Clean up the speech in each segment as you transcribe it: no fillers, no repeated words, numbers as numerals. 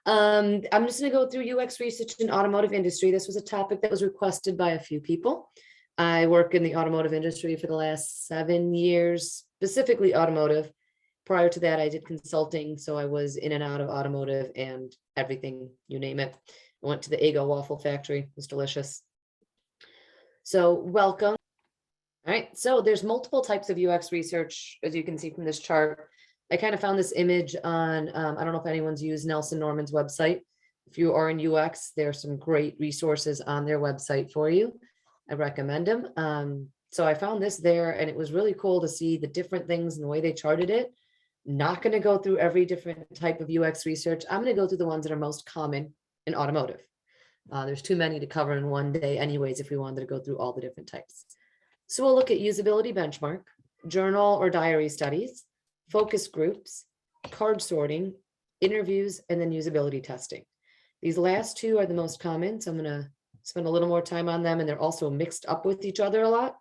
I'm just going to go through UX research in automotive industry. This was a topic that was requested by a few people. I work in the automotive industry for the last 7 years, specifically automotive. Prior to that, I did consulting, so I was in and out of automotive and everything, you name it. I went to the Eggo waffle factory. It was delicious. So welcome. All right, so there's multiple types of UX research, as you can see from this chart. I kind of found this image on, I don't know if anyone's used Nelson Norman's website. If you are in UX, there are some great resources on their website for you. I recommend them. So I found this there, and it was really cool to see the different things and the way they charted it. Not going to go through every different type of UX research. I'm going to go through the ones that are most common in automotive. There's too many to cover in one day anyways, if we wanted to go through all the different types. So we'll look at usability benchmark, journal or diary studies, focus groups, card sorting, interviews, and then usability testing. These last two are the most common, so I'm going to spend a little more time on them, and they're also mixed up with each other a lot.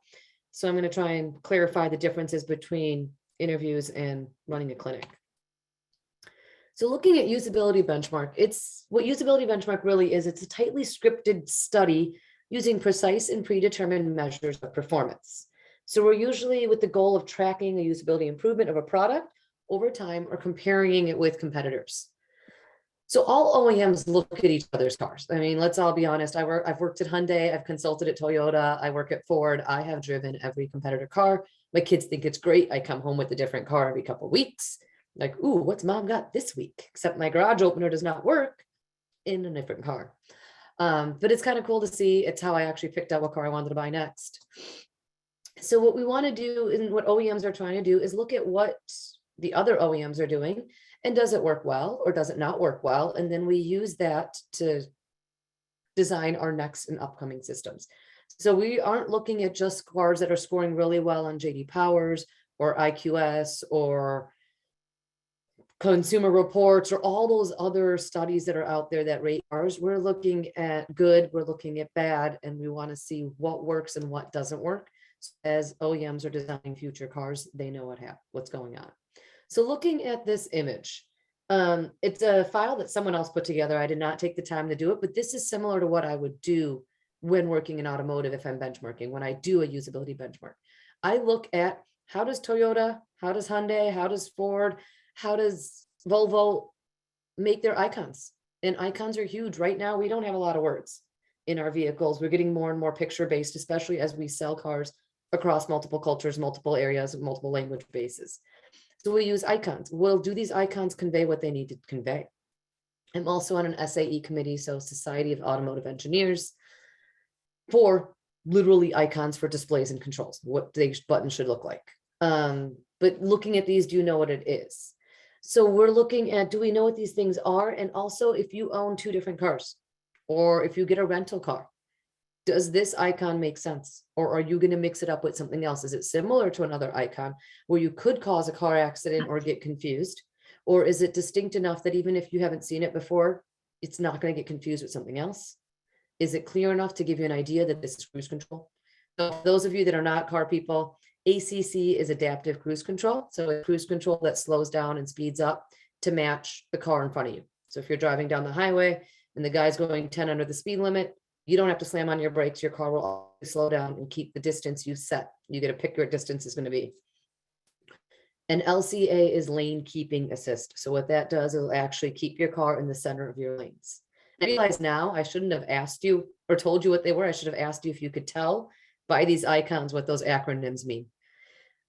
So I'm going to try and clarify the differences between interviews and running a clinic. So looking at usability benchmark, it's what usability benchmark really is. It's a tightly scripted study using precise and predetermined measures of performance. So we're usually with the goal of tracking the usability improvement of a product over time or comparing it with competitors. So all OEMs look at each other's cars. I mean, let's all be honest. I've worked at Hyundai, I've consulted at Toyota, I work at Ford, I have driven every competitor car. My kids think it's great. I come home with a different car every couple of weeks. Like, ooh, what's mom got this week? Except my garage opener does not work in a different car. But it's kind of cool to see. It's how I actually picked out what car I wanted to buy next. So what we want to do and what OEMs are trying to do is look at what the other OEMs are doing, and does it work well or does it not work well? And then we use that to design our next and upcoming systems. So we aren't looking at just cars that are scoring really well on JD Powers or IQS or Consumer Reports or all those other studies that are out there that rate cars. We're looking at good, we're looking at bad, and we want to see what works and what doesn't work. As OEMs are designing future cars, they know what's going on. So looking at this image, it's a file that someone else put together. I did not take the time to do it, but this is similar to what I would do when working in automotive if I'm benchmarking, when I do a usability benchmark. I look at how does Toyota, how does Hyundai, how does Ford, how does Volvo make their icons? And icons are huge. Right now, we don't have a lot of words in our vehicles. We're getting more and more picture-based, especially as we sell cars across multiple cultures, multiple areas, multiple language bases. So we use icons. Well, do these icons convey what they need to convey? I'm also on an SAE committee, so Society of Automotive Engineers, for literally icons for displays and controls, what the button should look like. But looking at these, do you know what it is? So we're looking at, do we know what these things are? And also, if you own 2 different cars, or if you get a rental car, does this icon make sense? Or are you going to mix it up with something else? Is it similar to another icon where you could cause a car accident or get confused? Or is it distinct enough that even if you haven't seen it before, it's not going to get confused with something else? Is it clear enough to give you an idea that this is cruise control? So for those of you that are not car people, ACC is adaptive cruise control. So a cruise control that slows down and speeds up to match the car in front of you. So if you're driving down the highway and the guy's going 10 under the speed limit, you don't have to slam on your brakes. Your car will always slow down and keep the distance you set. You get to pick your distance is going to be. And LCA is lane keeping assist. So what that does is actually keep your car in the center of your lanes. I realize now I shouldn't have asked you or told you what they were. I should have asked you if you could tell by these icons what those acronyms mean.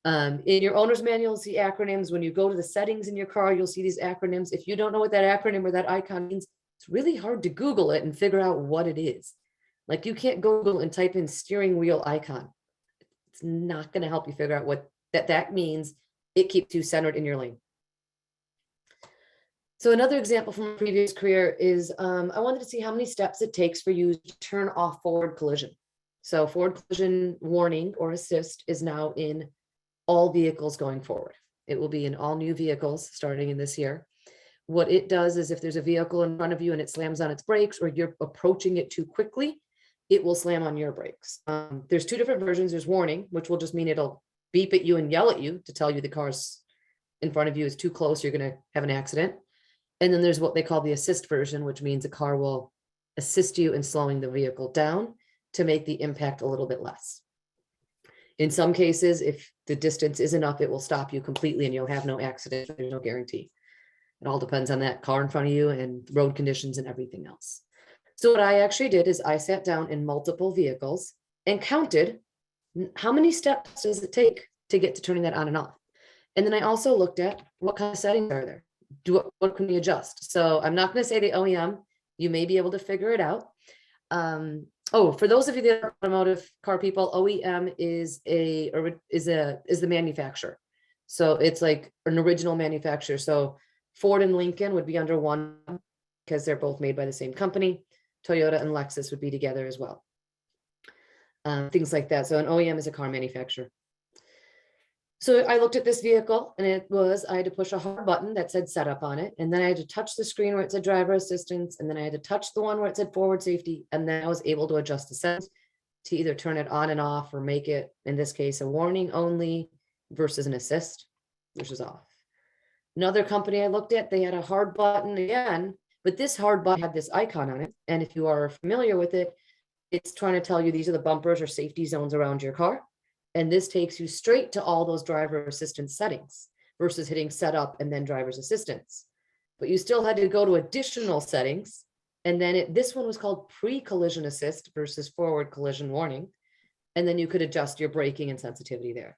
In your owner's manual, you'll see acronyms. When you go to the settings in your car, you'll see these acronyms. If you don't know what that acronym or that icon means, it's really hard to Google it and figure out what it is. Like, you can't Google and type in steering wheel icon. It's not going to help you figure out what that means. It keeps you centered in your lane. So another example from a previous career is I wanted to see how many steps it takes for you to turn off forward collision. So forward collision warning or assist is now in all vehicles going forward. It will be in all new vehicles starting in this year. What it does is if there's a vehicle in front of you and it slams on its brakes or you're approaching it too quickly, it will slam on your brakes. There's 2 different versions. There's warning, which will just mean it'll beep at you and yell at you to tell you the car's in front of you is too close, you're going to have an accident. And then there's what they call the assist version, which means a car will assist you in slowing the vehicle down to make the impact a little bit less. In some cases, if the distance is enough, it will stop you completely and you'll have no accident. There's no guarantee. It all depends on that car in front of you and road conditions and everything else. So what I actually did is I sat down in multiple vehicles and counted how many steps does it take to get to turning that on and off. And then I also looked at what kind of settings are there. What can we adjust? So I'm not going to say the OEM. You may be able to figure it out. Oh, for those of you that are automotive car people, OEM is the manufacturer. So it's like an original manufacturer. So Ford and Lincoln would be under one because they're both made by the same company. Toyota and Lexus would be together as well. Things like that. So an OEM is a car manufacturer. So I looked at this vehicle and I had to push a hard button that said setup on it. And then I had to touch the screen where it said driver assistance. And then I had to touch the one where it said forward safety. And then I was able to adjust the settings to either turn it on and off or make it, in this case, a warning only versus an assist versus off. Another company I looked at, they had a hard button again, but this hard button had this icon on it. And if you are familiar with it, it's trying to tell you these are the bumpers or safety zones around your car. And this takes you straight to all those driver assistance settings versus hitting setup and then driver's assistance. But you still had to go to additional settings. And then this one was called pre-collision assist versus forward collision warning. And then you could adjust your braking and sensitivity there.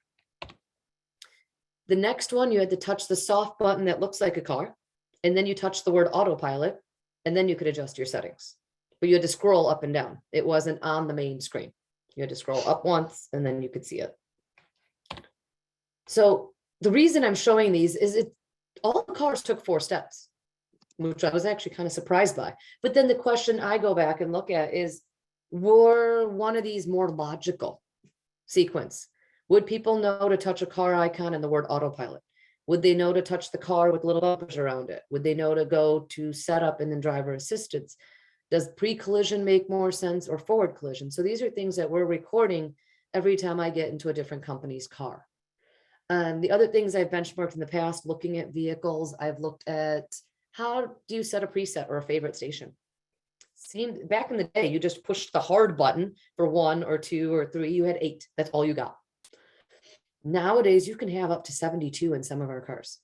The next one, you had to touch the soft button that looks like a car. And then you touch the word autopilot. And then you could adjust your settings. But you had to scroll up and down. It wasn't on the main screen. You had to scroll up once and then you could see it. So the reason I'm showing these is all the cars took 4 steps, which I was actually kind of surprised by. But then the question I go back and look at is, were one of these more logical sequence? Would people know to touch a car icon and the word autopilot? Would they know to touch the car with little bumpers around it? Would they know to go to setup and then driver assistance? Does pre-collision make more sense or forward collision? So these are things that we're recording every time I get into a different company's car. The other things I've benchmarked in the past, looking at vehicles, I've looked at how do you set a preset or a favorite station? Seemed back in the day, you just pushed the hard button for 1 or 2 or 3, you had 8. That's all you got. Nowadays, you can have up to 72 in some of our cars.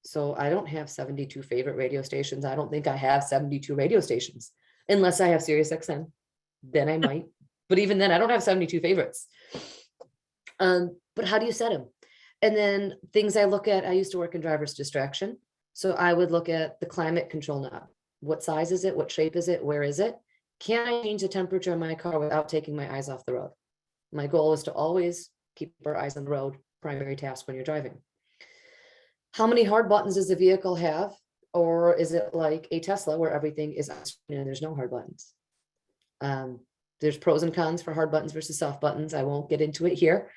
So I don't have 72 favorite radio stations. I don't think I have 72 radio stations. Unless I have Sirius XM, then I might. But even then, I don't have 72 favorites. But how do you set them? And then things I look at, I used to work in driver's distraction. So I would look at the climate control knob. What size is it? What shape is it? Where is it? Can I change the temperature of my car without taking my eyes off the road? My goal is to always keep our eyes on the road, primary task when you're driving. How many hard buttons does the vehicle have? Or is it like a Tesla where everything is on screen and there's no hard buttons? There's pros and cons for hard buttons versus soft buttons. I won't get into it here,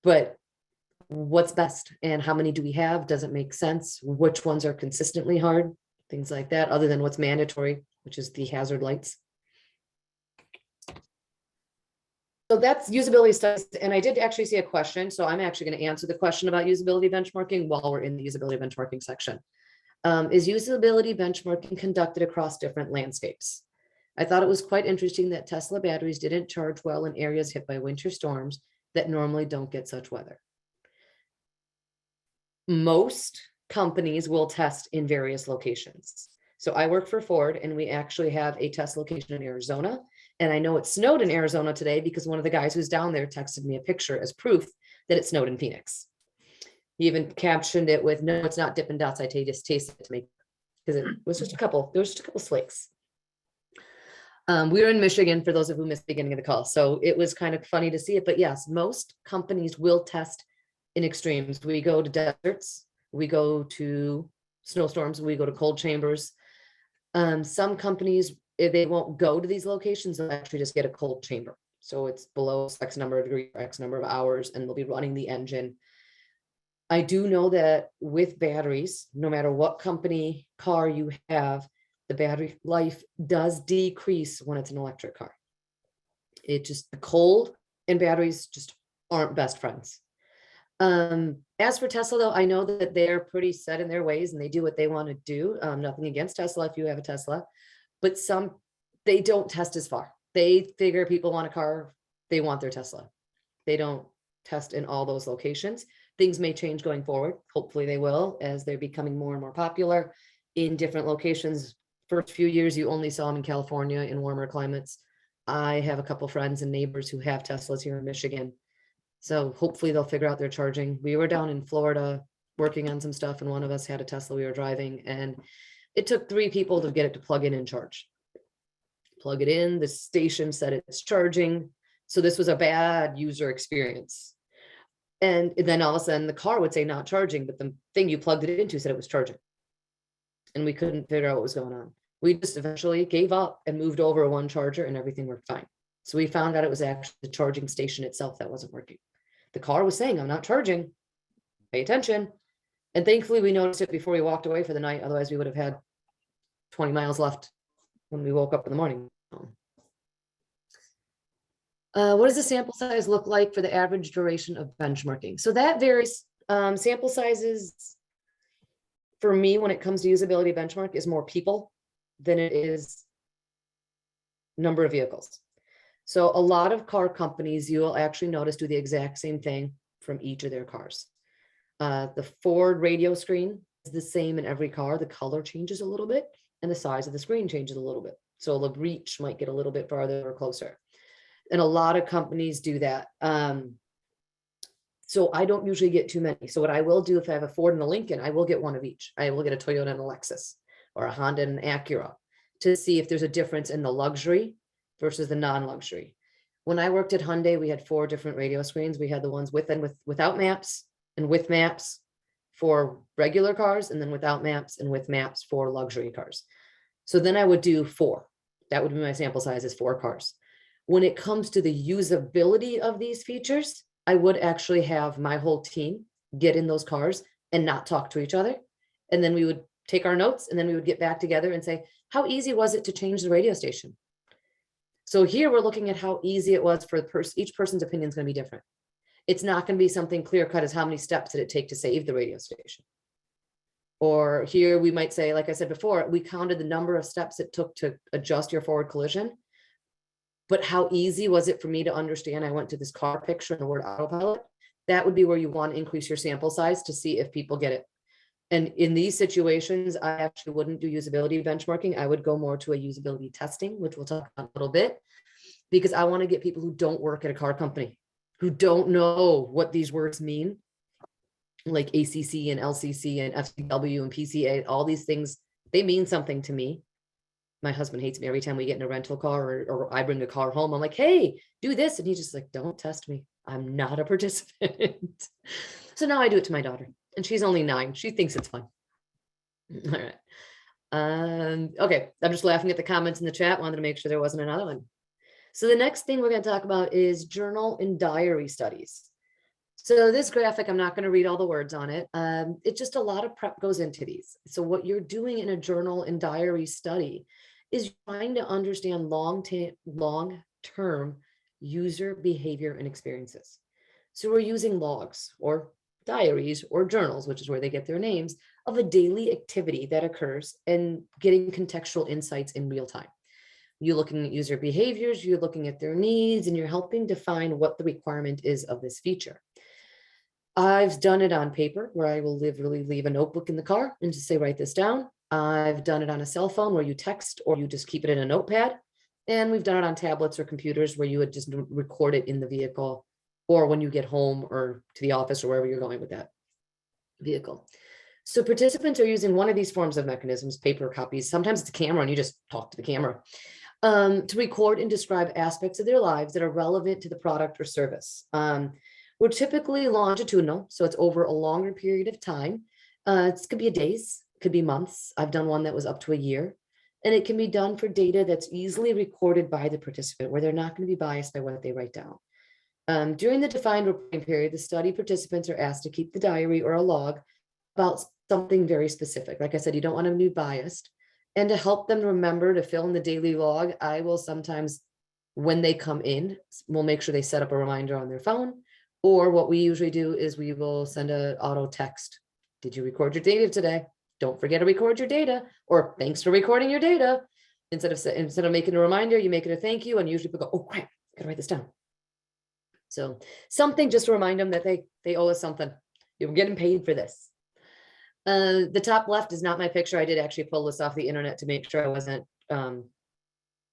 but what's best and how many do we have? Does it make sense? Which ones are consistently hard? Things like that, other than what's mandatory, which is the hazard lights. So that's usability studies. And I did actually see a question. So I'm actually going to answer the question about usability benchmarking while we're in the usability benchmarking section. Is usability benchmarking conducted across different landscapes? I thought it was quite interesting that Tesla batteries didn't charge well in areas hit by winter storms that normally don't get such weather. Most companies will test in various locations. So I work for Ford and we actually have a test location in Arizona. And I know it snowed in Arizona today because one of the guys who's down there texted me a picture as proof that it snowed in Phoenix. He even captioned it with, "No, it's not Dippin' Dots. I just tasted it to make," because it was just a couple. There was just a couple flakes. We were in Michigan for those of you who missed the beginning of the call, so it was kind of funny to see it. But yes, most companies will test in extremes. We go to deserts, we go to snowstorms, we go to cold chambers. Some companies, if they won't go to these locations, they'll actually just get a cold chamber. So it's below X number of degrees, X number of hours, and they'll be running the engine. I do know that with batteries, no matter what company car you have, the battery life does decrease when it's an electric car. It just, the cold and batteries just aren't best friends. As for Tesla, though, I know that they're pretty set in their ways and they do what they want to do. Nothing against Tesla if you have a Tesla, but they don't test as far. They figure people want a car, they want their Tesla. They don't test in all those locations. Things may change going forward. Hopefully they will, as they're becoming more and more popular in different locations. First few years, you only saw them in California in warmer climates. I have a couple friends and neighbors who have Teslas here in Michigan. So hopefully they'll figure out their charging. We were down in Florida working on some stuff, and one of us had a Tesla we were driving, and it took 3 people to get it to plug in and charge. Plug it in, the station said it's charging. So this was a bad user experience. And then all of a sudden the car would say not charging, but the thing you plugged it into said it was charging. And we couldn't figure out what was going on. We just eventually gave up and moved over one charger and everything worked fine. So we found out it was actually the charging station itself that wasn't working. The car was saying, I'm not charging, pay attention. And thankfully we noticed it before we walked away for the night. Otherwise we would have had 20 miles left when we woke up in the morning. What does the sample size look like for the average duration of benchmarking? So that varies. Sample sizes for me, when it comes to usability benchmark, is more people than it is number of vehicles. So a lot of car companies, you will actually notice, do the exact same thing from each of their cars. The Ford radio screen is the same in every car. The color changes a little bit and the size of the screen changes a little bit. So the reach might get a little bit farther or closer. And a lot of companies do that. So I don't usually get too many. So what I will do, if I have a Ford and a Lincoln, I will get one of each. I will get a Toyota and a Lexus, or a Honda and an Acura, to see if there's a difference in the luxury versus the non-luxury. When I worked at Hyundai, we had 4 different radio screens. We had the ones with and without maps, and with maps for regular cars, and then without maps and with maps for luxury cars. So then I would do 4. That would be my sample size, is 4 cars. When it comes to the usability of these features, I would actually have my whole team get in those cars and not talk to each other. And then we would take our notes, and then we would get back together and say, how easy was it to change the radio station? So here we're looking at how easy it was for each person's opinion is going to be different. It's not going to be something clear cut as how many steps did it take to save the radio station. Or here we might say, like I said before, we counted the number of steps it took to adjust your forward collision. But how easy was it for me to understand? I went to this car picture and the word autopilot. That would be where you want to increase your sample size to see if people get it. And in these situations, I actually wouldn't do usability benchmarking. I would go more to a usability testing, which we'll talk about a little bit, because I want to get people who don't work at a car company, who don't know what these words mean, like ACC and LCC and FCW and PCA, all these things, they mean something to me. My husband hates me every time we get in a rental car, or I bring a car home. I'm like, hey, do this. And he's just like, don't test me. I'm not a participant. So now I do it to my daughter, and she's only 9. She thinks it's fun. All right. Okay. I'm just laughing at the comments in the chat. Wanted to make sure there wasn't another one. So the next thing we're going to talk about is journal and diary studies. So this graphic, I'm not going to read all the words on it. It's just a lot of prep goes into these. So what you're doing in a journal and diary study is trying to understand long-term user behavior and experiences. So we're using logs or diaries or journals, which is where they get their names, of a daily activity that occurs, and getting contextual insights in real time. You're looking at user behaviors, you're looking at their needs, and you're helping define what the requirement is of this feature. I've done it on paper, where I will literally leave a notebook in the car and just say, write this down. I've done it on a cell phone where you text or you just keep it in a notepad. And we've done it on tablets or computers where you would just record it in the vehicle, or when you get home or to the office or wherever you're going with that vehicle. So participants are using one of these forms of mechanisms, paper copies. Sometimes it's a camera and you just talk to the camera, to record and describe aspects of their lives that are relevant to the product or service. We're typically longitudinal, so it's over a longer period of time. It could be days, could be months. I've done one that was up to a year, and it can be done for data that's easily recorded by the participant, where they're not going to be biased by what they write down. During the defined reporting period, the study participants are asked to keep the diary or a log about something very specific. Like I said, you don't want them to be biased. And to help them remember to fill in the daily log, I will sometimes, when they come in, we'll make sure they set up a reminder on their phone, Or what we usually do is we will send an auto text. Did you record your data today? Don't forget to record your data, or thanks for recording your data. Instead of making a reminder, you make it a thank you, and usually people go, oh crap, I gotta write this down. So something just to remind them that they owe us something. You're getting paid for this. The top left is not my picture. I did actually pull this off the internet to make sure I wasn't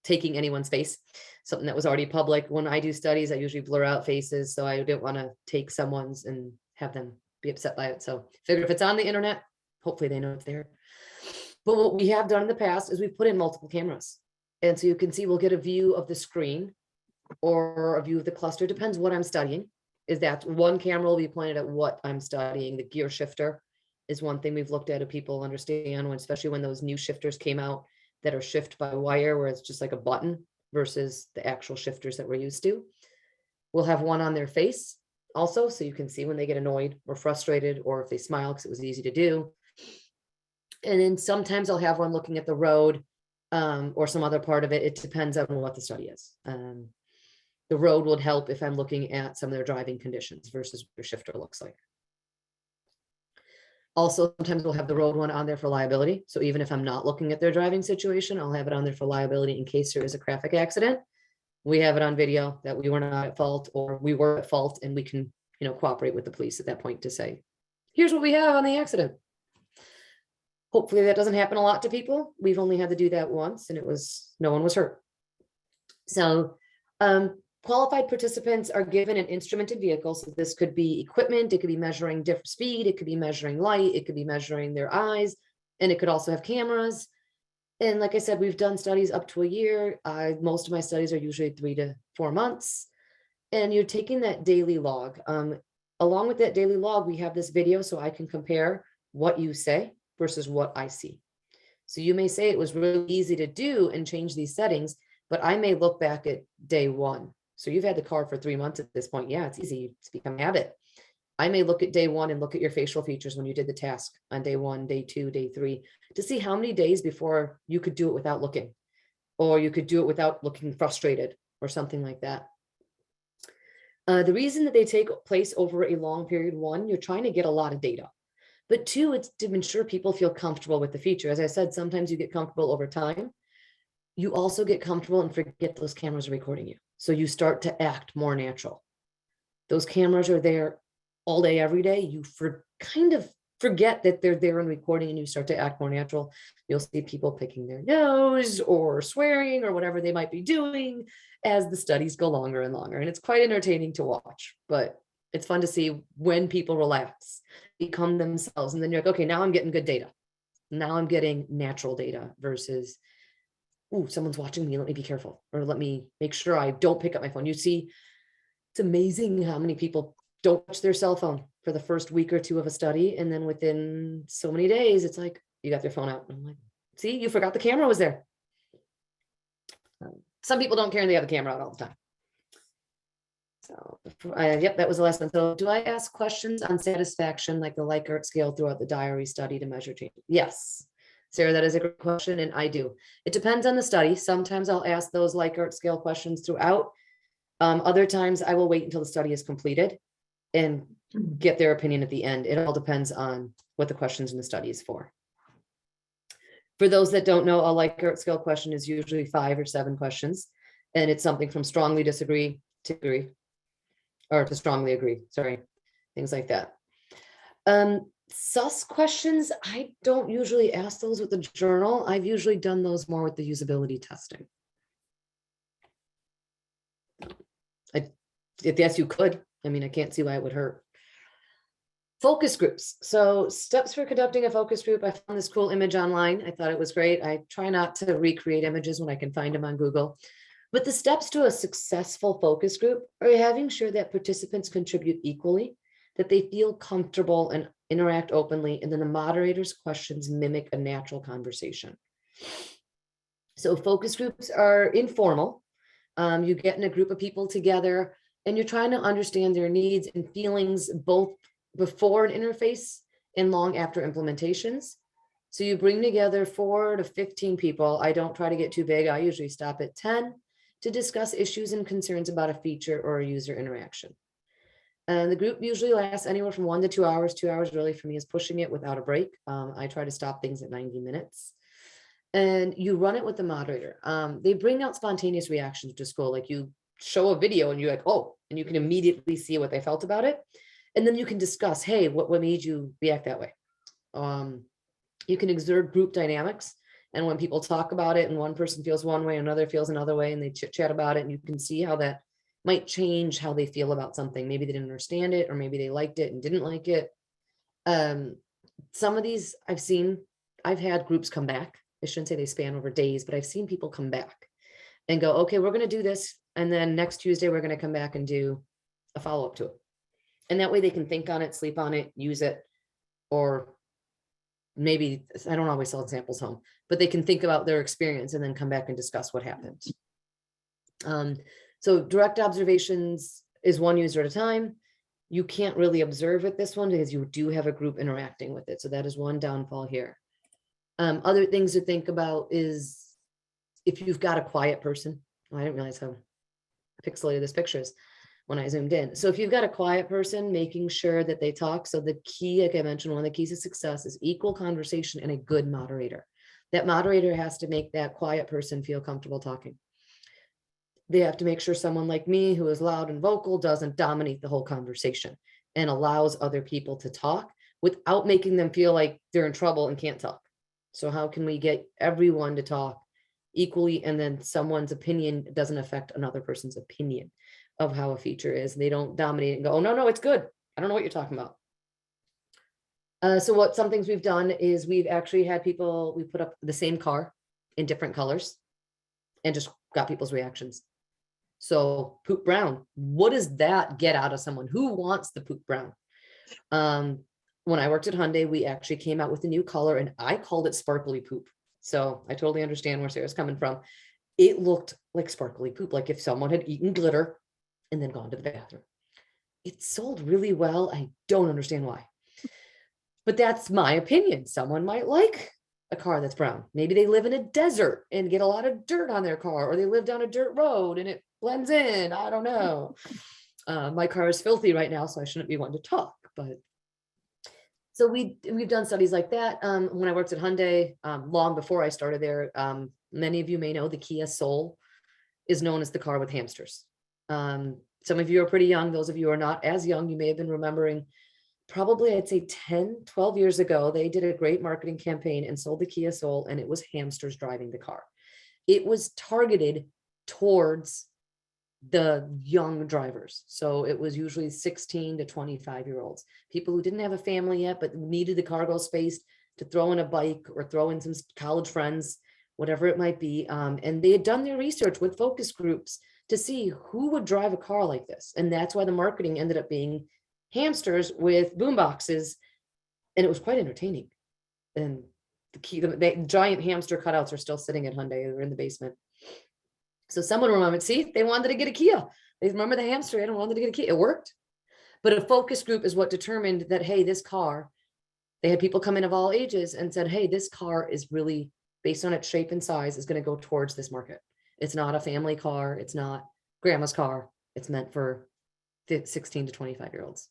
taking anyone's face, something that was already public. When I do studies, I usually blur out faces, so I didn't want to take someone's and have them be upset by it. So figure if it's on the internet, hopefully they know it's there. But what we have done in the past is we've put in multiple cameras. And so you can see we'll get a view of the screen or a view of the cluster, depends what I'm studying. Is that one camera will be pointed at what I'm studying. The gear shifter is one thing we've looked at, if people understand, especially when those new shifters came out that are shift by wire, where it's just like a button versus the actual shifters that we're used to. We'll have one on their face also, so you can see when they get annoyed or frustrated, or if they smile because it was easy to do. And then sometimes I'll have one looking at the road or some other part of it. It depends on what the study is. The road would help if I'm looking at some of their driving conditions versus what their shifter looks like. Also, sometimes we'll have the road one on there for liability. So even if I'm not looking at their driving situation, I'll have it on there for liability in case there is a traffic accident. We have it on video that we were not at fault, or we were at fault, and we can, cooperate with the police at that point to say, here's what we have on the accident. Hopefully that doesn't happen a lot to people. We've only had to do that once, and no one was hurt. So qualified participants are given an instrumented vehicle. So this could be equipment, it could be measuring different speed, it could be measuring light, it could be measuring their eyes, and it could also have cameras. And like I said, we've done studies up to a year. Most of my studies are usually 3 to 4 months. And you're taking that daily log. Along with that daily log, we have this video so I can compare what you say versus what I see. So you may say it was really easy to do and change these settings, but I may look back at day 1. So you've had the car for 3 months at this point. Yeah, it's easy. It's become a habit. I may look at day 1 and look at your facial features when you did the task on day 1, day 2, day 3, to see how many days before you could do it without looking, or you could do it without looking frustrated or something like that. The reason that they take place over a long period, 1, you're trying to get a lot of data. But 2, it's to ensure people feel comfortable with the feature. As I said, sometimes you get comfortable over time. You also get comfortable and forget those cameras are recording you. So you start to act more natural. Those cameras are there all day, every day. You kind of forget that they're there and recording, and you start to act more natural. You'll see people picking their nose or swearing or whatever they might be doing as the studies go longer and longer. And it's quite entertaining to watch, but it's fun to see when people relax, become themselves. And then you're like, okay, now I'm getting good data. Now I'm getting natural data versus, ooh, someone's watching me, let me be careful, or let me make sure I don't pick up my phone. You see, it's amazing how many people don't touch their cell phone for the first week or 2 of a study. And then within so many days, it's like, you got their phone out. And I'm like, see, you forgot the camera was there. Some people don't care and they have the camera out all the time. So, yep, that was the last one. So do I ask questions on satisfaction, like the Likert scale throughout the diary study to measure change? Yes, Sarah, that is a great question. And I do. It depends on the study. Sometimes I'll ask those Likert scale questions throughout. Other times I will wait until the study is completed and get their opinion at the end. It all depends on what the questions in the study is for. For those that don't know, a Likert scale question is usually 5 or 7 questions. And it's something from strongly disagree to agree, or to strongly agree, sorry, things like that. Sus questions, I don't usually ask those with the journal. I've usually done those more with the usability testing. Yes, you could. I mean, I can't see why it would hurt. Focus groups. So steps for conducting a focus group. I found this cool image online. I thought it was great. I try not to recreate images when I can find them on Google. But the steps to a successful focus group are having sure that participants contribute equally, that they feel comfortable and interact openly, and then the moderator's questions mimic a natural conversation. So focus groups are informal. You get in a group of people together and you're trying to understand their needs and feelings both before an interface and long after implementations. So you bring together 4 to 15 people. I don't try to get too big. I usually stop at 10 to discuss issues and concerns about a feature or a user interaction. And the group usually lasts anywhere from 1 to 2 hours. 2 hours really for me is pushing it without a break. I try to stop things at 90 minutes. And you run it with the moderator. They bring out spontaneous reactions to school. Like you show a video and you're like, oh, and you can immediately see what they felt about it. And then you can discuss, hey, what made you react that way? You can exert group dynamics. And when people talk about it and one person feels one way, another feels another way, and they chit chat about it, and you can see how that might change how they feel about something. Maybe they didn't understand it, or maybe they liked it and didn't like it. Some of these I've had groups come back. I shouldn't say they span over days, but I've seen people come back and go, okay, we're going to do this. And then next Tuesday, we're going to come back and do a follow-up to it. And that way they can think on it, sleep on it, use it, or maybe, I don't always sell examples home, but they can think about their experience and then come back and discuss what happened. So direct observations is one user at a time. You can't really observe at this one because you do have a group interacting with it. So that is one downfall here. Other things to think about is if you've got a quiet person. I didn't realize how pixelated this picture is when I zoomed in. So if you've got a quiet person, making sure that they talk. So the key, like I mentioned, one of the keys to success is equal conversation and a good moderator. That moderator has to make that quiet person feel comfortable talking. They have to make sure someone like me, who is loud and vocal, doesn't dominate the whole conversation and allows other people to talk without making them feel like they're in trouble and can't talk. So how can we get everyone to talk equally, and then someone's opinion doesn't affect another person's opinion of how a feature is? They don't dominate and go, oh, no, it's good. I don't know what you're talking about. So some things we've done is we've actually had people, we put up the same car in different colors and just got people's reactions. So poop brown, what does that get out of someone? Who wants the poop brown? When I worked at Hyundai, we actually came out with a new color and I called it sparkly poop. So I totally understand where Sarah's coming from. It looked like sparkly poop, like if someone had eaten glitter and then gone to the bathroom. It sold really well. I don't understand why, but that's my opinion. Someone might like a car that's brown. Maybe they live in a desert and get a lot of dirt on their car, or they live down a dirt road and it blends in. I don't know. My car is filthy right now, so I shouldn't be one to talk, but so we've done studies like that. When I worked at Hyundai, long before I started there, many of you may know the Kia Soul is known as the car with hamsters. Some of you are pretty young. Those of you who are not as young, you may have been remembering, probably I'd say 10, 12 years ago, they did a great marketing campaign and sold the Kia Soul, and it was hamsters driving the car. It was targeted towards the young drivers. So it was usually 16 to 25-year-olds, people who didn't have a family yet, but needed the cargo space to throw in a bike or throw in some college friends, whatever it might be. And they had done their research with focus groups to see who would drive a car like this. And that's why the marketing ended up being hamsters with boom boxes. And it was quite entertaining. And the giant hamster cutouts are still sitting at Hyundai. They're in the basement. So someone remembered, see, they wanted to get a Kia. They remember the hamster and wanted to get a Kia. It worked. But a focus group is what determined that, hey, this car, they had people come in of all ages and said, hey, this car is really, based on its shape and size, is going to go towards this market. It's not a family car. It's not grandma's car. It's meant for 16 to 25-year-olds.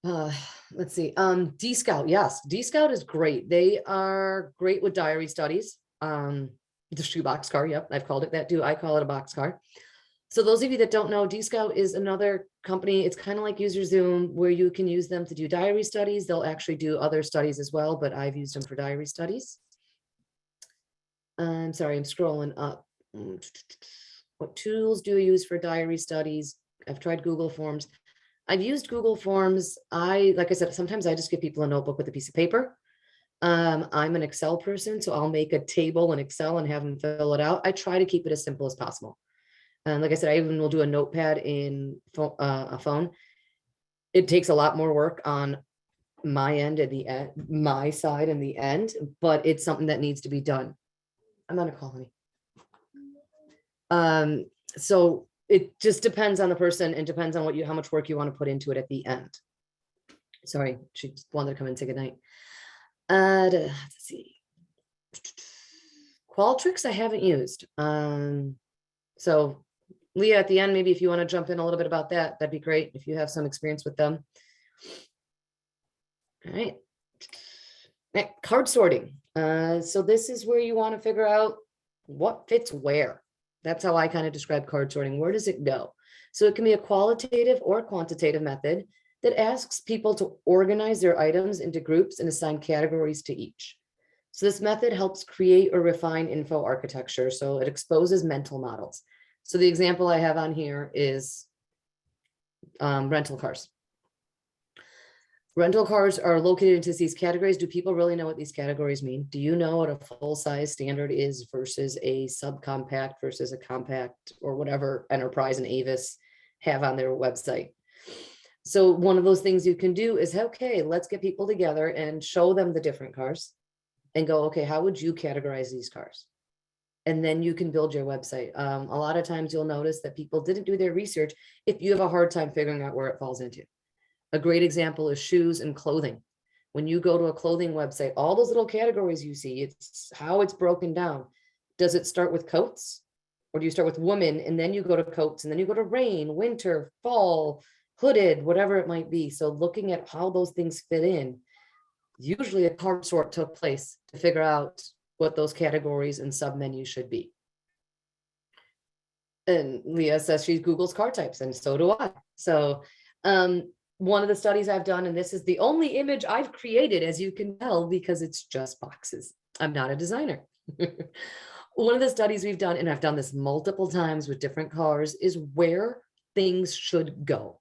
Let's see. Dscout. Yes, Dscout is great. They are great with diary studies. The shoebox car. Yep. I've called it that too. I call it a box car. So those of you that don't know, Dscout is another company. It's kind of like UserZoom, where you can use them to do diary studies. They'll actually do other studies as well, but I've used them for diary studies. I'm sorry, I'm scrolling up. What tools do you use for diary studies? I've tried Google Forms. I've used Google Forms. Like I said, sometimes I just give people a notebook with a piece of paper. I'm an Excel person, so I'll make a table in Excel and have them fill it out. I try to keep it as simple as possible. And like I said, I even will do a notepad in a phone. It takes a lot more work on my end at the end, my side in the end, but it's something that needs to be done. I'm on a call, honey. So it just depends on the person and depends on how much work you want to put into it at the end. Sorry, she wanted to come in and say goodnight. Let's see. Qualtrics I haven't used. So Leah, at the end, maybe if you want to jump in a little bit about that, that'd be great if you have some experience with them. All right. Card sorting. So this is where you want to figure out what fits where. That's how I kind of describe card sorting. Where does it go? So it can be a qualitative or quantitative method that asks people to organize their items into groups and assign categories to each. So this method helps create or refine info architecture. So it exposes mental models. So the example I have on here is rental cars. Rental cars are located into these categories. Do people really know what these categories mean? Do you know what a full-size standard is versus a subcompact versus a compact or whatever Enterprise and Avis have on their website? So one of those things you can do is, okay, let's get people together and show them the different cars and go, okay, how would you categorize these cars? And then you can build your website. A lot of times you'll notice that people didn't do their research if you have a hard time figuring out where it falls into. A great example is shoes and clothing. When you go to a clothing website, all those little categories you see, it's how it's broken down. Does it start with coats? Or do you start with women and then you go to coats and then you go to rain, winter, fall, hooded, whatever it might be? So looking at how those things fit in, usually a card sort took place to figure out what those categories and submenus should be. And Leah says she Googles car types, and so do I. So one of the studies I've done, and this is the only image I've created, as you can tell, because it's just boxes. I'm not a designer. One of the studies we've done, and I've done this multiple times with different cars, is where things should go.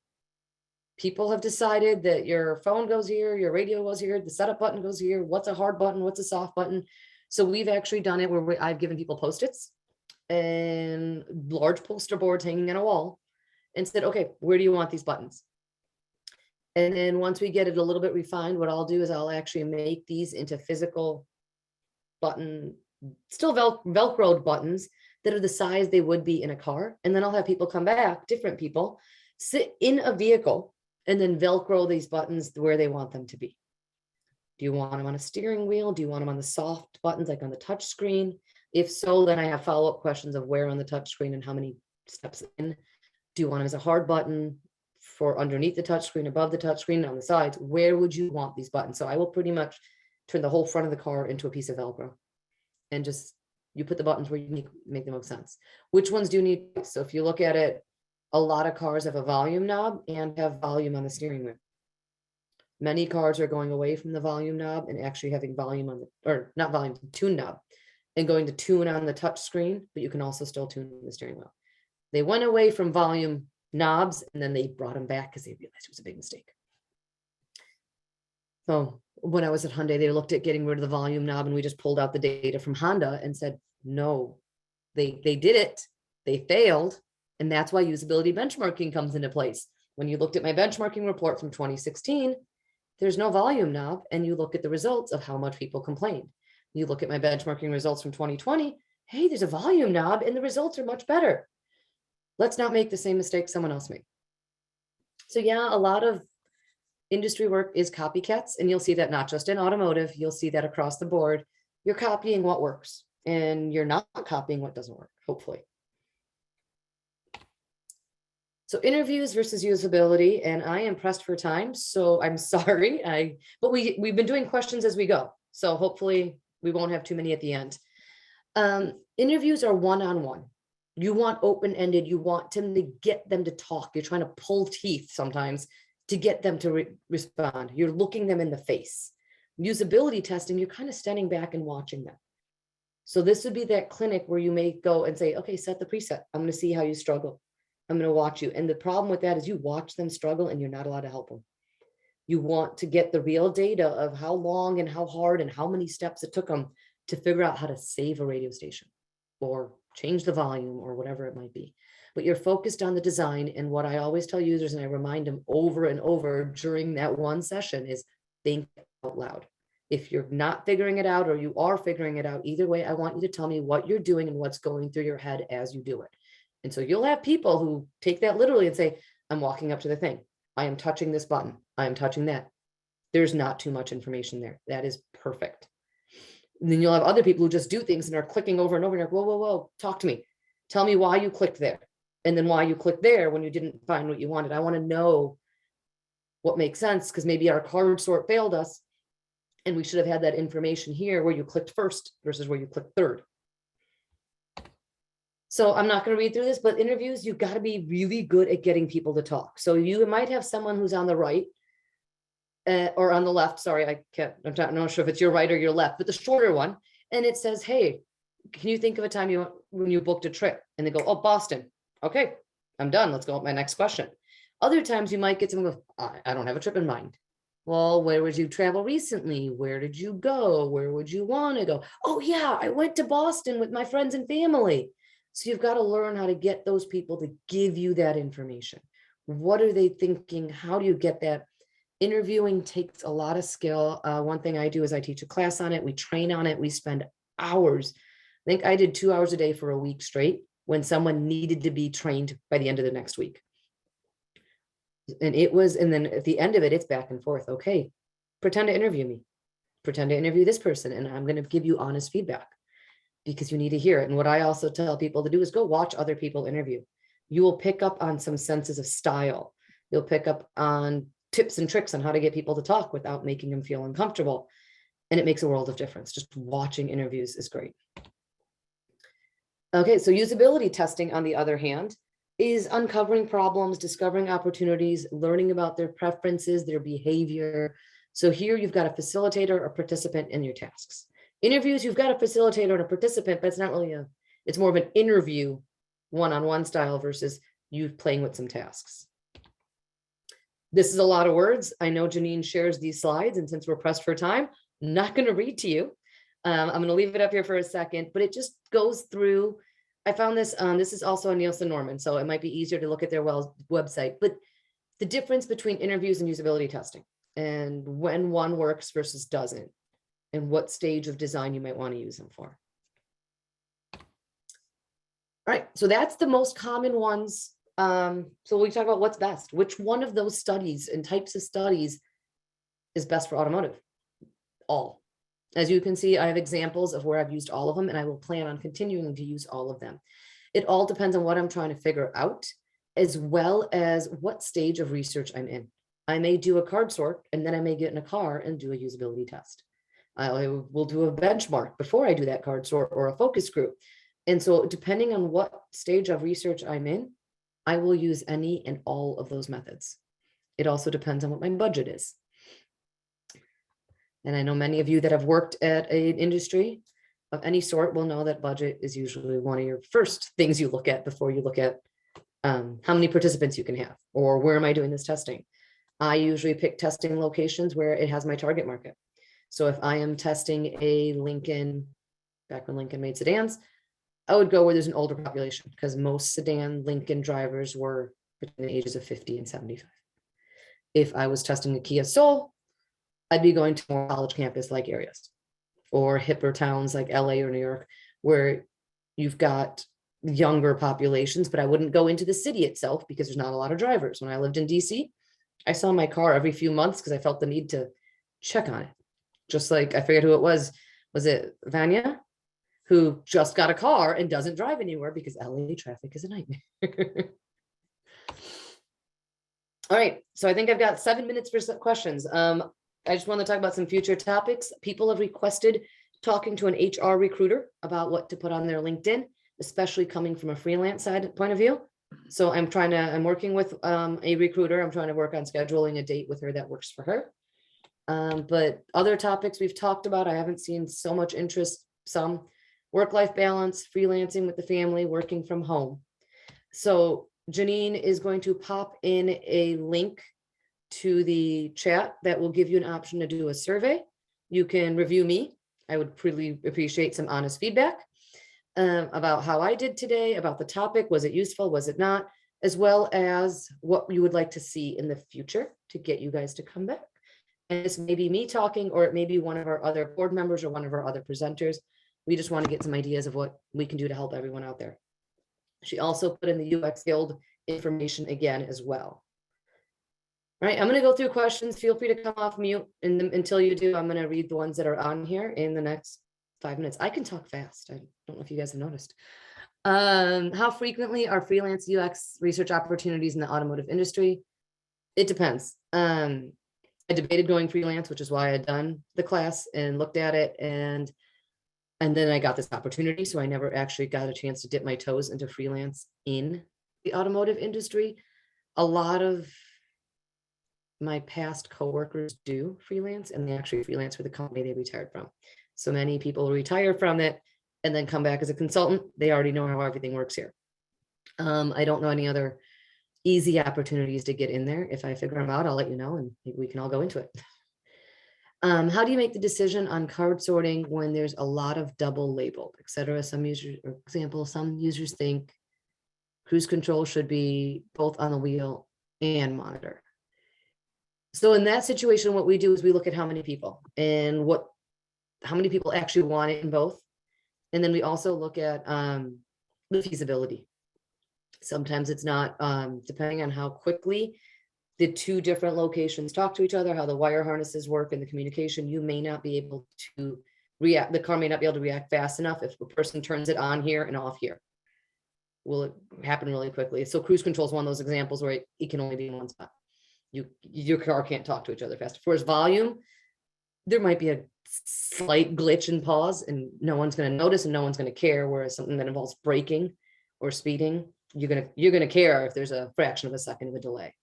People have decided that your phone goes here, your radio goes here, the setup button goes here, what's a hard button, what's a soft button. So we've actually done it where I've given people Post-its and large poster boards hanging on a wall and said, okay, where do you want these buttons? And then once we get it a little bit refined, what I'll do is I'll actually make these into physical button, still Velcroed buttons that are the size they would be in a car. And then I'll have people come back, different people, sit in a vehicle and then Velcro these buttons where they want them to be. Do you want them on a steering wheel? Do you want them on the soft buttons, like on the touch screen? If so, then I have follow-up questions of where on the touch screen and how many steps in. Do you want them as a hard button for underneath the touch screen, above the touch screen, on the sides? Where would you want these buttons? So I will pretty much turn the whole front of the car into a piece of Velcro and just, you put the buttons where you make the most sense. Which ones do you need? So if you look at it, a lot of cars have a volume knob and have volume on the steering wheel. Many cars are going away from the volume knob and actually having volume on the, or not volume, tune knob, and going to tune on the touch screen, but you can also still tune the steering wheel. They went away from volume knobs and then they brought them back because they realized it was a big mistake. So when I was at Hyundai, they looked at getting rid of the volume knob and we just pulled out the data from Honda and said, no, they did it, they failed. And that's why usability benchmarking comes into place. When you looked at my benchmarking report from 2016, there's no volume knob, and you look at the results of how much people complained. You look at my benchmarking results from 2020, hey, there's a volume knob and the results are much better. Let's not make the same mistake someone else made. So yeah, a lot of industry work is copycats, and you'll see that not just in automotive, you'll see that across the board. You're copying what works and you're not copying what doesn't work, hopefully. So interviews versus usability, and I am pressed for time, so I'm sorry. But we've been doing questions as we go, so hopefully we won't have too many at the end. Interviews are one-on-one. You want open-ended. You want them to get them to talk. You're trying to pull teeth sometimes to get them to respond. You're looking them in the face. Usability testing, you're kind of standing back and watching them. So this would be that clinic where you may go and say, okay, set the preset. I'm going to see how you struggle. I'm going to watch you. And the problem with that is you watch them struggle and you're not allowed to help them. You want to get the real data of how long and how hard and how many steps it took them to figure out how to save a radio station or change the volume or whatever it might be. But you're focused on the design. And what I always tell users, and I remind them over and over during that one session, is think out loud. If you're not figuring it out or you are figuring it out, either way, I want you to tell me what you're doing and what's going through your head as you do it. And so you'll have people who take that literally and say, I'm walking up to the thing. I am touching this button. I am touching that. There's not too much information there. That is perfect. And then you'll have other people who just do things and are clicking over and over and are, whoa, whoa, whoa, talk to me. Tell me why you clicked there. and then why you clicked there when you didn't find what you wanted. I want to know what makes sense, because maybe our card sort failed us and we should have had that information here where you clicked first versus where you clicked third. So I'm not going to read through this, but interviews, you've got to be really good at getting people to talk. So you might have someone who's on the right or on the left. Sorry, I'm not sure if it's your right or your left, but the shorter one. And it says, hey, can you think of a time when you booked a trip? And they go, oh, Boston. Okay, I'm done. Let's go with my next question. Other times you might get someone go, I don't have a trip in mind. Well, where would you travel recently? Where did you go? Where would you want to go? Oh yeah, I went to Boston with my friends and family. So you've got to learn how to get those people to give you that information. What are they thinking? How do you get that? Interviewing takes a lot of skill. One thing I do is I teach a class on it. We train on it. We spend hours. I think I did 2 hours a day for a week straight when someone needed to be trained by the end of the next week. And then at the end of it, it's back and forth. Okay, pretend to interview me. Pretend to interview this person. And I'm going to give you honest feedback because you need to hear it. And what I also tell people to do is go watch other people interview. You will pick up on some senses of style. You'll pick up on tips and tricks on how to get people to talk without making them feel uncomfortable. And it makes a world of difference. Just watching interviews is great. Okay, so usability testing, on the other hand, is uncovering problems, discovering opportunities, learning about their preferences, their behavior. So here you've got a facilitator or participant in your tasks. Interviews, you've got a facilitator and a participant, but it's not really it's more of an interview one-on-one style versus you playing with some tasks. This is a lot of words. I know Janine shares these slides, and since we're pressed for time, I'm not going to read to you. I'm going to leave it up here for a second, but it just goes through. I found this, this is also a Nielsen Norman, so it might be easier to look at their website, but the difference between interviews and usability testing and when one works versus doesn't, and what stage of design you might want to use them for. All right, so that's the most common ones. So we talk about what's best. Which one of those studies and types of studies is best for automotive? All. As you can see, I have examples of where I've used all of them, and I will plan on continuing to use all of them. It all depends on what I'm trying to figure out, as well as what stage of research I'm in. I may do a card sort, and then I may get in a car and do a usability test. I will do a benchmark before I do that card sort or a focus group. And so depending on what stage of research I'm in, I will use any and all of those methods. It also depends on what my budget is. And I know many of you that have worked at an industry of any sort will know that budget is usually one of your first things you look at before you look at how many participants you can have, or where am I doing this testing. I usually pick testing locations where it has my target market. So if I am testing a Lincoln, back when Lincoln made sedans, I would go where there's an older population, because most sedan Lincoln drivers were between the ages of 50 and 75. If I was testing a Kia Soul, I'd be going to more college campus-like areas or hipper towns like LA or New York, where you've got younger populations, but I wouldn't go into the city itself because there's not a lot of drivers. When I lived in DC, I saw my car every few months because I felt the need to check on it. Just like, I forget who it was it Vanya, who just got a car and doesn't drive anywhere because LA traffic is a nightmare. All right, so I think I've got 7 minutes for some questions. I just want to talk about some future topics. People have requested talking to an HR recruiter about what to put on their LinkedIn, especially coming from a freelance side point of view. So I'm working with a recruiter. I'm trying to work on scheduling a date with her that works for her. But other topics we've talked about, I haven't seen so much interest. Some work-life balance, freelancing with the family, working from home. So Janine is going to pop in a link to the chat that will give you an option to do a survey. You can review me. I would really appreciate some honest feedback about how I did today, about the topic. Was it useful? Was it not? As well as what you would like to see in the future to get you guys to come back. And this may be me talking, or it may be one of our other board members or one of our other presenters. We just want to get some ideas of what we can do to help everyone out there. She also put in the UX Guild information again as well. All right, I'm going to go through questions. Feel free to come off mute, and until you do, I'm going to read the ones that are on here in the next 5 minutes. I can talk fast. I don't know if you guys have noticed. How frequently are freelance UX research opportunities in the automotive industry? It depends. I debated going freelance, which is why I had done the class and looked at it, and then I got this opportunity. So I never actually got a chance to dip my toes into freelance in the automotive industry. A lot of my past coworkers do freelance, and they actually freelance for the company they retired from. So many people retire from it and then come back as a consultant. They already know how everything works here. I don't know any other easy opportunities to get in there. If I figure them out, I'll let you know, and maybe we can all go into it. How do you make the decision on card sorting when there's a lot of double labeled, etc.? Some users, for example, some users think cruise control should be both on the wheel and monitor. So in that situation, what we do is we look at how many people and how many people actually want it in both. And then we also look at the feasibility. Sometimes it's not, depending on how quickly the two different locations talk to each other, how the wire harnesses work and the communication, you may not be able to react. The car may not be able to react fast enough if a person turns it on here and off here. Will it happen really quickly? So cruise control is one of those examples where it can only be in one spot. Your car can't talk to each other fast. For its volume, there might be a slight glitch and pause, and no one's going to notice and no one's going to care. Whereas something that involves braking or speeding, you're gonna care if there's a fraction of a second of a delay.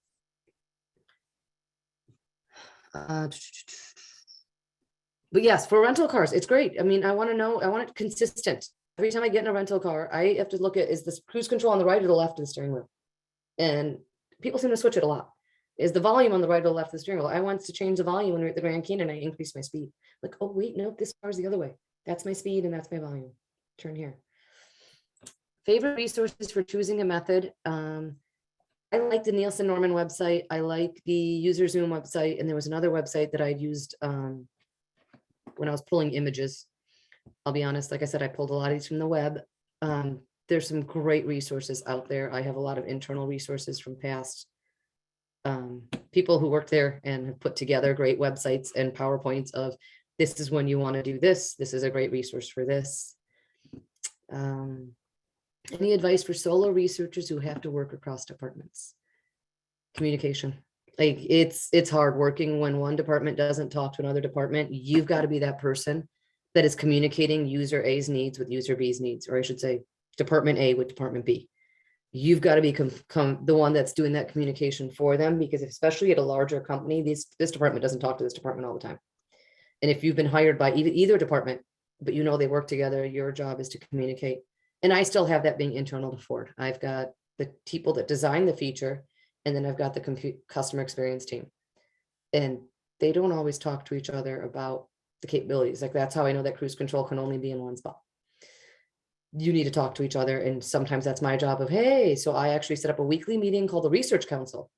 But yes, for rental cars, it's great. I mean, I want it consistent. Every time I get in a rental car, I have to look at, is this cruise control on the right or the left of the steering wheel? And people seem to switch it a lot. Is the volume on the right or the left of the steering wheel? I want to change the volume when we're at the Grand Canyon, I increase my speed. Like, oh wait, no, this car is the other way. That's my speed and that's my volume. Turn here. Favorite resources for choosing a method. I like the Nielsen Norman website. I like the UserZoom website. And there was another website that I'd used when I was pulling images. I'll be honest, like I said, I pulled a lot of these from the web. There's some great resources out there. I have a lot of internal resources from past people who worked there and have put together great websites and PowerPoints of, this is when you want to do this. This is a great resource for this. Any advice for solo researchers who have to work across departments? Communication. Like it's hard working when one department doesn't talk to another department. You've got to be that person that is communicating user A's needs with user B's needs, or I should say department A with department B. You've got to be the one that's doing that communication for them, because especially at a larger company, this department doesn't talk to this department all the time. And if you've been hired by either department, but you know they work together, your job is to communicate. And I still have that being internal to Ford. I've got the people that design the feature, and then I've got the customer experience team. And they don't always talk to each other about the capabilities. Like, that's how I know that cruise control can only be in one spot. You need to talk to each other. And sometimes that's my job of, hey, so I actually set up a weekly meeting called the Research Council.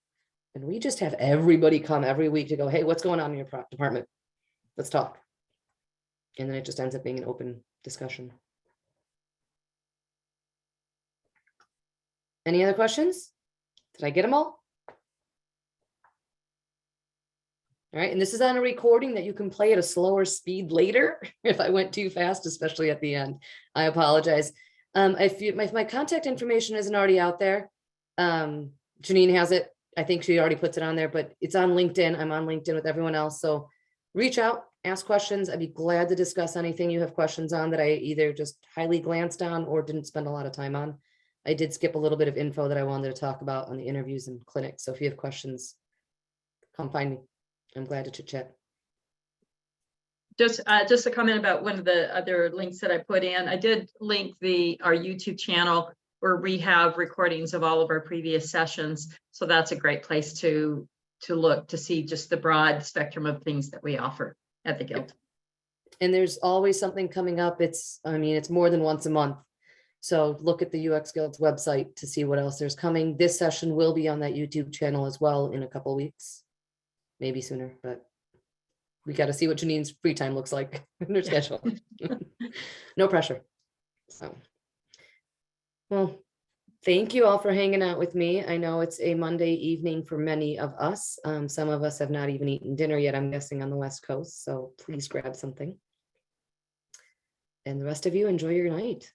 And we just have everybody come every week to go, hey, what's going on in your department? Let's talk. And then it just ends up being an open discussion. Any other questions? Did I get them all? All right, and this is on a recording that you can play at a slower speed later if I went too fast, especially at the end. I apologize. If my contact information isn't already out there, Janine has it. I think she already puts it on there, but it's on LinkedIn. I'm on LinkedIn with everyone else. So reach out, ask questions. I'd be glad to discuss anything you have questions on that I either just highly glanced on or didn't spend a lot of time on. I did skip a little bit of info that I wanted to talk about on the interviews and clinics. So if you have questions, come find me. I'm glad to chit chat. Just a comment about one of the other links that I put in. I did link our YouTube channel where we have recordings of all of our previous sessions. So that's a great place to look to see just the broad spectrum of things that we offer at the Guild. And there's always something coming up. It's more than once a month. So look at the UX Guild's website to see what else there's coming. This session will be on that YouTube channel as well in a couple of weeks, maybe sooner, but we got to see what Janine's free time looks like in her schedule. No pressure. So, well, thank you all for hanging out with me. I know it's a Monday evening for many of us. Some of us have not even eaten dinner yet, I'm guessing, on the West Coast. So please grab something. And the rest of you, enjoy your night.